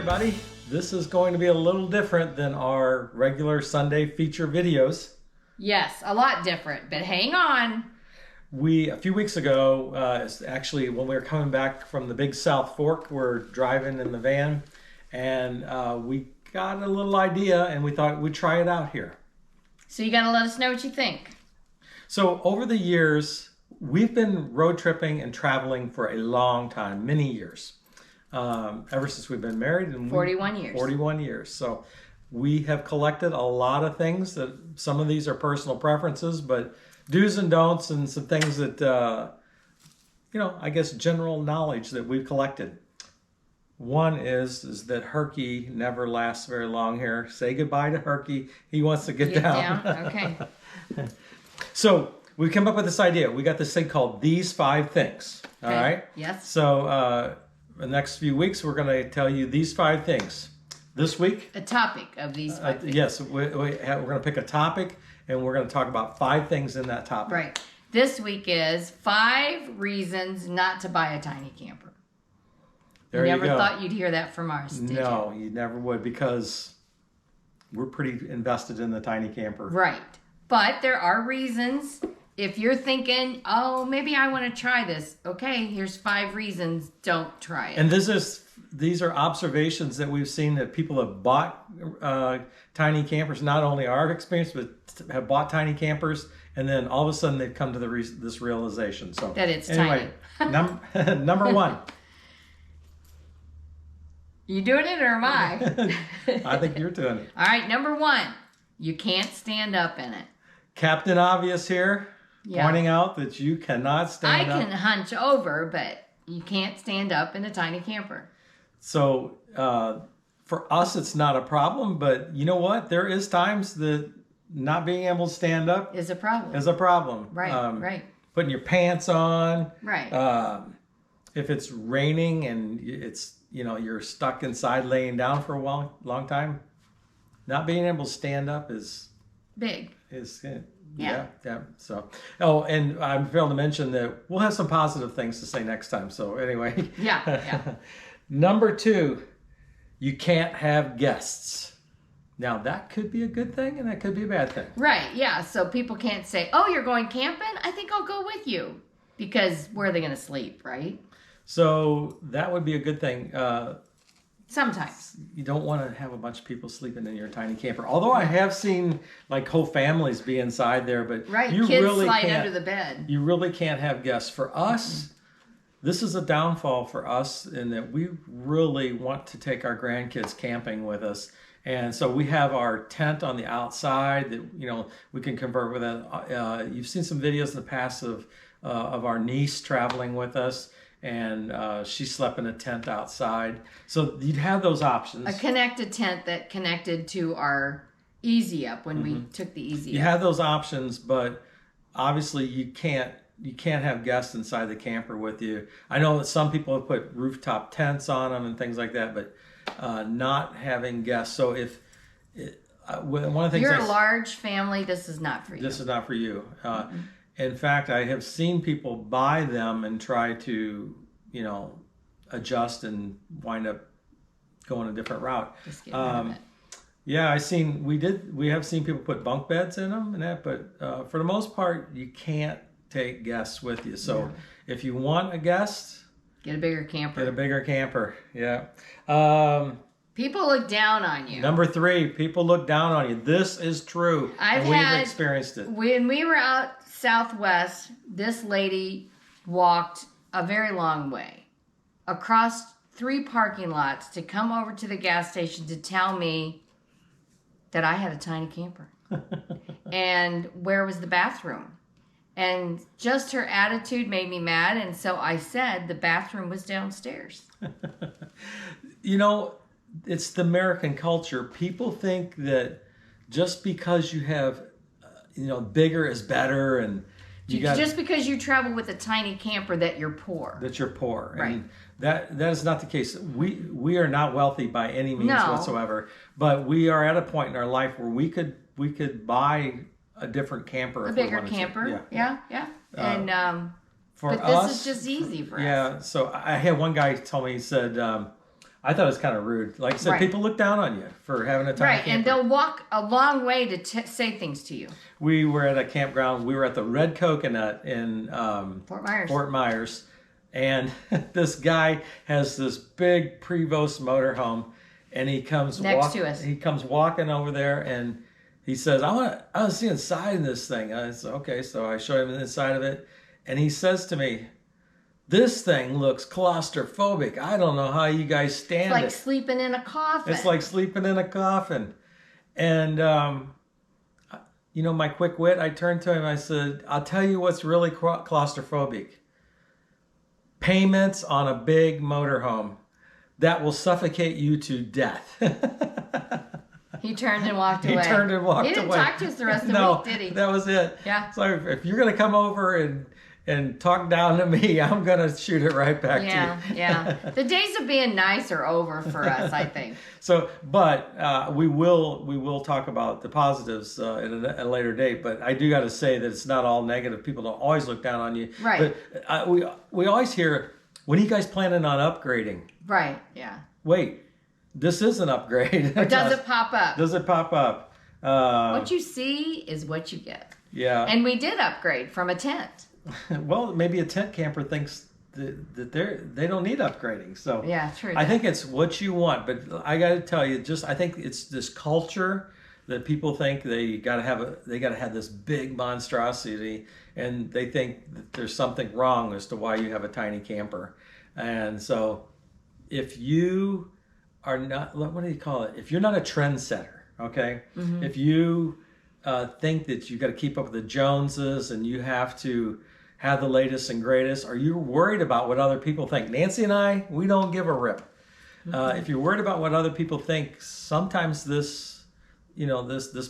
everybody. This is going to be a little different than our regular Sunday feature videos. Yes, a lot different, but hang on. A few weeks ago, actually when we were coming back from the Big South Fork, we're driving in the van and we got a little idea and we thought we'd try it out here. So you got to let us know what you think. So over the years, we've been road tripping and traveling for a long time, many years. Ever since we've been married. And 41 years. 41 years. So we have collected a lot of things. That some of these are personal preferences, but do's and don'ts and some things that, I guess general knowledge that we've collected. One is that Herky never lasts very long here. Say goodbye to Herky. He wants to get down. Okay. So we come up with this idea. We got this thing called These 5 Things. Okay. All right? Yes. So the next few weeks, we're going to tell you these 5 things. This week, a topic of these 5 things. Yes, we're going to pick a topic, and we're going to talk about 5 things in that topic. Right. This week is 5 reasons not to buy a tiny camper. There you never go. thought you'd hear that from ours, did No, you never would, because we're pretty invested in the tiny camper. Right. But there are reasons. If you're thinking, oh, maybe I want to try this. Okay, here's 5 reasons. Don't try it. And these are observations that we've seen that people have bought tiny campers. Not only our experience, but have bought tiny campers, and then all of a sudden they've come to this realization. So that it's anyway, tiny. Number 1. You doing it or am I? I think you're doing it. All right, number 1. You can't stand up in it. Captain Obvious here. Yeah. Pointing out that you cannot stand up. I can hunch over, but you can't stand up in a tiny camper. So for us, it's not a problem. But you know what? There is times that not being able to stand up is a problem. Right. Right. Putting your pants on. Right. If it's raining and it's you're stuck inside laying down for a long time, not being able to stand up is big. Yeah. So, and I failed to mention that we'll have some positive things to say next time. So anyway. Yeah. Number 2, you can't have guests. Now that could be a good thing and that could be a bad thing. Right. Yeah. So people can't say, "Oh, you're going camping? I think I'll go with you," because where are they going to sleep? Right. So that would be a good thing. Sometimes. You don't want to have a bunch of people sleeping in your tiny camper. Although I have seen like whole families be inside there, but you kids really slide can't, under the bed. You really can't have guests. For us, this is a downfall for us in that we really want to take our grandkids camping with us. And so we have our tent on the outside that we can convert with that. You've seen some videos in the past of our niece traveling with us. And she slept in a tent outside. So you'd have those options. A connected tent that connected to our Easy Up when we took the Easy Up. You have those options, but obviously you can't have guests inside the camper with you. I know that some people have put rooftop tents on them and things like that, but not having guests. So one of the things you're a large family, this is not for you. This is not for you. In fact, I have seen people buy them and try to, adjust and wind up going a different route. Just get rid of it. Yeah, we have seen people put bunk beds in them and that, but for the most part, you can't take guests with you. So if you want a guest, get a bigger camper. Yeah. People look down on you. Number 3, people look down on you. This is true. We've experienced it. When we were out Southwest, this lady walked a very long way across 3 parking lots to come over to the gas station to tell me that I had a tiny camper. And where was the bathroom? And just her attitude made me mad, and so I said the bathroom was downstairs. It's the American culture. People think that just because you have bigger is better, and just because you travel with a tiny camper that you're poor. Right. And that is not the case. We are not wealthy by any means whatsoever, but we are at a point in our life where we could buy a different camper. A bigger camper. Yeah. And for but us, this is just easy for us. Yeah. So I had one guy tell me, he said, I thought it was kind of rude. Like I said, Right. people look down on you for having a tiny Right, camper. and they'll walk a long way to say things to you. We were at a campground. We were at the Red Coconut in Fort Myers. And this guy has this big Prevost motorhome, and he comes Next to us. He comes walking over there, and he says, "I want to see inside of this thing." I said, "Okay." So I show him the inside of it, and he says to me, "This thing looks claustrophobic. I don't know how you guys stand It's like it. sleeping in a coffin. It's like sleeping in a coffin." And my quick wit, I turned to him. I said, "I'll tell you what's really claustrophobic. Payments on a big motorhome that will suffocate you to death." He turned and walked away. He turned and walked away. He didn't talk to us the rest of the No, week, did he? that was it. Yeah. So if you're going to come over and talk down to me, I'm going to shoot it right back to you. Yeah. The days of being nice are over for us, I think. So, but we will talk about the positives at a later date. But I do got to say that it's not all negative. People don't always look down on you. Right. But we always hear, "When are you guys planning on upgrading?" Right, yeah. Wait, this is an upgrade. Or does it pop up? Does it pop up? What you see is what you get. Yeah. And we did upgrade from a tent. Well, maybe a tent camper thinks that they don't need upgrading. So Yeah, true. I think it's what you want, but I got to tell you, I think it's this culture that people think they got to have this big monstrosity, and they think that there's something wrong as to why you have a tiny camper. And so, if you are not, what do you call it? If you're not a trendsetter, okay, if you think that you got to keep up with the Joneses and you have to have the latest and greatest, or you're worried about what other people think. Nancy and I, we don't give a rip. If you're worried about what other people think, sometimes this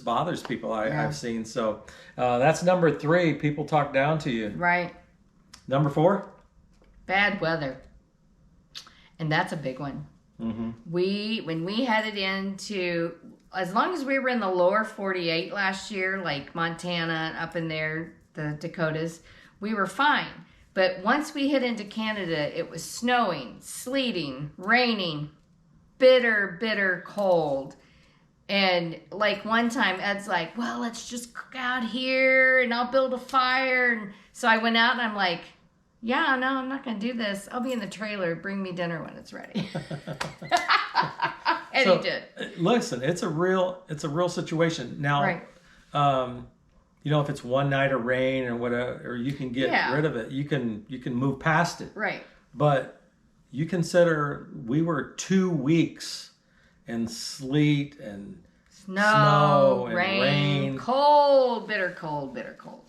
bothers people. I've seen. So that's number 3. People talk down to you. Right. Number 4. Bad weather. And that's a big one. Mm-hmm. When we headed into, as long as we were in the lower 48 last year, like Montana and up in there, the Dakotas, we were fine. But once we hit into Canada, it was snowing, sleeting, raining, bitter cold. And like one time, Ed's like, "Well, let's just cook out here and I'll build a fire." And so I went out and I'm like, "Yeah, no, I'm not going to do this. I'll be in the trailer. Bring me dinner when it's ready." And he did. Listen, it's a real situation. Now, Right. If it's one night of rain or whatever, or you can get rid of it. You can move past it. Right. But you consider we were 2 weeks in sleet and Snow, and rain, cold, bitter cold.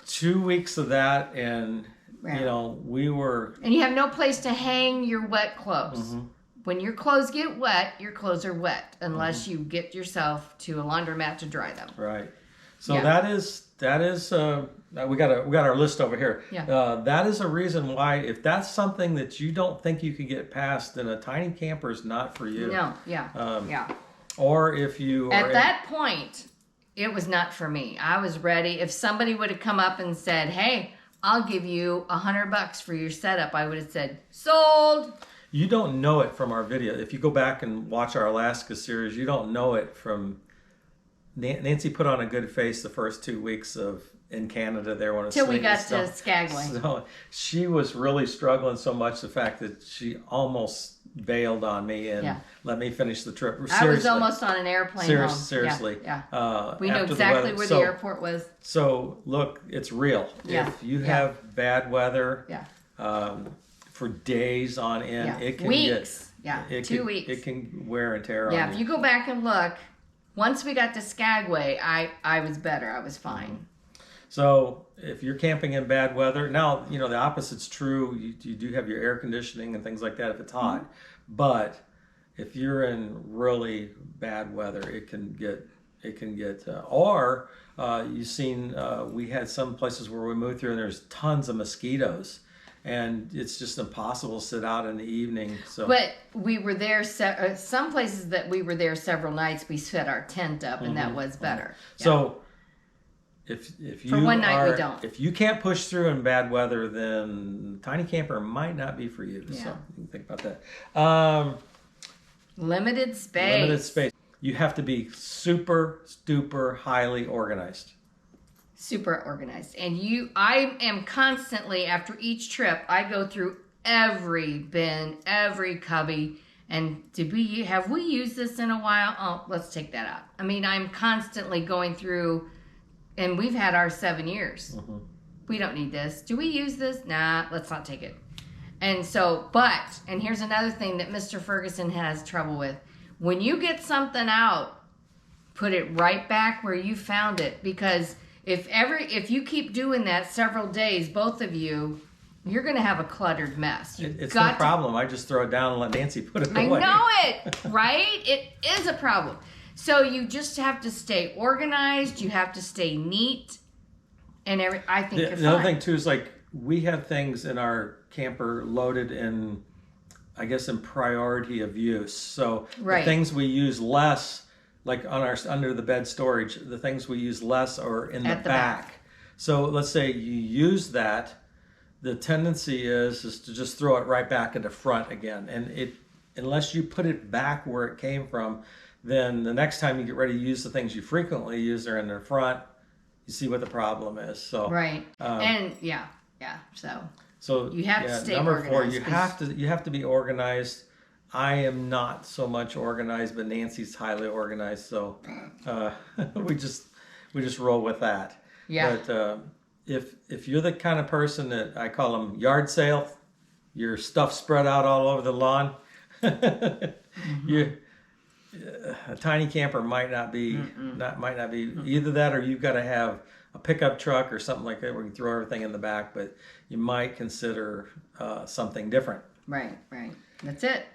2 weeks of that, and we were. And you have no place to hang your wet clothes. Mm-hmm. When your clothes get wet, your clothes are wet unless you get yourself to a laundromat to dry them. Right. So that is we got our list over here. Yeah. That is a reason why, if that's something that you don't think you can get past, then a tiny camper is not for you. No. Yeah. Or if you are At that point, it was not for me. I was ready. If somebody would have come up and said, "Hey, I'll give you $100 for your setup," I would have said, "Sold." You don't know it from our video. If you go back and watch our Alaska series, you don't know it from. Nancy put on a good face the first 2 weeks in Canada there when it Till we got snowed. to Skagway. So she was really struggling so much, the fact that she almost bailed on me and let me finish the trip. Seriously. I was almost on an airplane home. Seriously. Yeah. We knew exactly where the airport was. So look, it's real. Yeah. If you have bad weather Yeah. for days on end, it can weeks. get 2 weeks. It can wear and tear on Yeah, you. if you go back and look, once we got to Skagway, I was better. I was fine. So if you're camping in bad weather, now, the opposite's true. You do have your air conditioning and things like that if it's hot. Mm-hmm. But if you're in really bad weather, it can get, you've seen, we had some places where we moved through and there's tons of mosquitoes. And it's just impossible to sit out in the evening. So, but we were there. Some places that we were there several nights, we set our tent up, and that was better. Yeah. So, if you for one night we don't. If you can't push through in bad weather, then tiny camper might not be for you. Yeah. So you can think about that. Limited space. Limited space. You have to be super, super highly organized. Super organized. And I am constantly, after each trip, I go through every bin, every cubby, and have we used this in a while? Oh, let's take that out. I mean, I'm constantly going through, and we've had ours 7 years. Mm-hmm. We don't need this. Do we use this? Nah, let's not take it. And so, and here's another thing that Mr. Ferguson has trouble with. When you get something out, put it right back where you found it, because if you keep doing that several days, both of you, you're going to have a cluttered mess. It's no problem. I just throw it down and let Nancy put it away. I know it, right? It is a problem. So you just have to stay organized. You have to stay neat. And I think the other thing, too, is like we have things in our camper loaded in, I guess, in priority of use. So the things we use less, like on our under the bed storage, the things we use less are in the back. So let's say you use that, the tendency is to just throw it right back in the front again. And unless you put it back where it came from, then the next time you get ready to use the things you frequently use, they're in the front. You see what the problem is. So and so you have to stay number organized. 4, you have to be organized. I am not so much organized, but Nancy's highly organized, so we just roll with that. Yeah. But if you're the kind of person that I call them yard sale, your stuff spread out all over the lawn, a tiny camper might not be either that, or you've got to have a pickup truck or something like that where you can throw everything in the back. But you might consider something different. Right. That's it.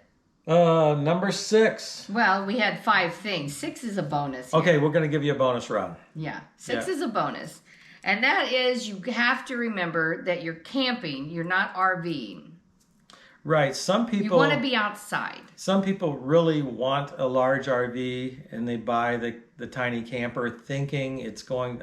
Number 6. Well, we had 5 things. 6 is a bonus here. Okay, we're going to give you a bonus round. Yeah, 6 is a bonus. And that is, you have to remember that you're camping, you're not RVing. Right. Some people... You want to be outside. Some people really want a large RV, and they buy the tiny camper thinking it's going...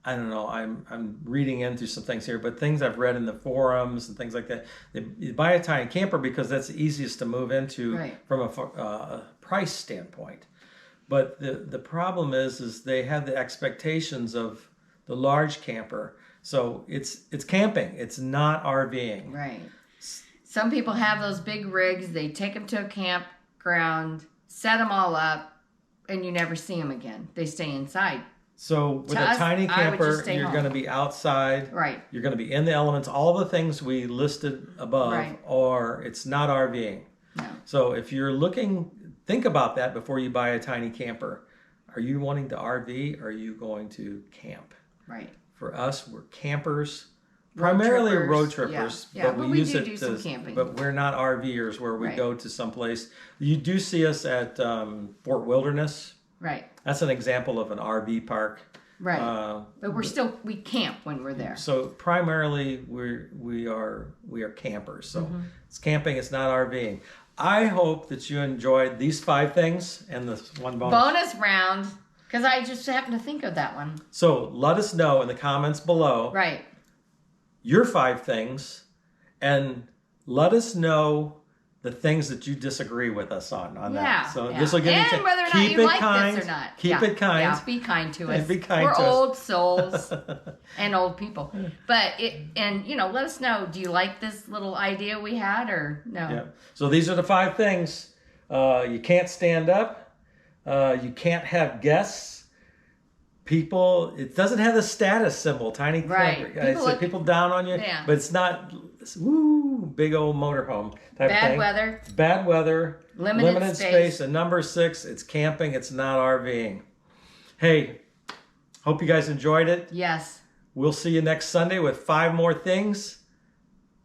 I don't know. I'm reading into some things here, but things I've read in the forums and things like that. You buy a tiny camper because that's the easiest to move into from a price standpoint. But the problem is they have the expectations of the large camper. So it's camping. It's not RVing. Right. Some people have those big rigs. They take them to a campground, set them all up, and you never see them again. They stay inside. So with a tiny camper, you're going to be outside. Right. You're going to be in the elements. All the things we listed above, or it's not RVing. No. So if you're looking, think about that before you buy a tiny camper. Are you wanting to RV, or are you going to camp? Right. For us, we're campers. Primarily road trippers, but we use do some camping. But we're not RVers where we go to someplace. You do see us at Fort Wilderness. Right. That's an example of an RV park. Right. But we camp when we're there. So primarily we are campers. So it's camping, it's not RVing. I hope that you enjoyed these 5 things and this one bonus round, because I just happened to think of that one. So let us know in the comments below. Right. Your 5 things, and let us know the things that you disagree with us on that. So this will give you and whether or not you like this or not. Keep it kind. Yeah, be kind to us. Be kind We're to us. old souls and old people. But let us know, do you like this little idea we had or no? Yeah. So these are the 5 things. You can't stand up. You can't have guests. People, it doesn't have the status symbol, tiny camper. People down on you, but it's not big old motorhome type of thing. Bad weather. Limited space. And number 6, it's camping. It's not RVing. Hey, hope you guys enjoyed it. Yes. We'll see you next Sunday with 5 more things.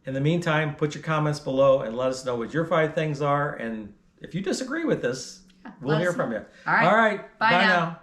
In the meantime, put your comments below and let us know what your 5 things are. And if you disagree with this, we'll hear from you. All right. Bye now.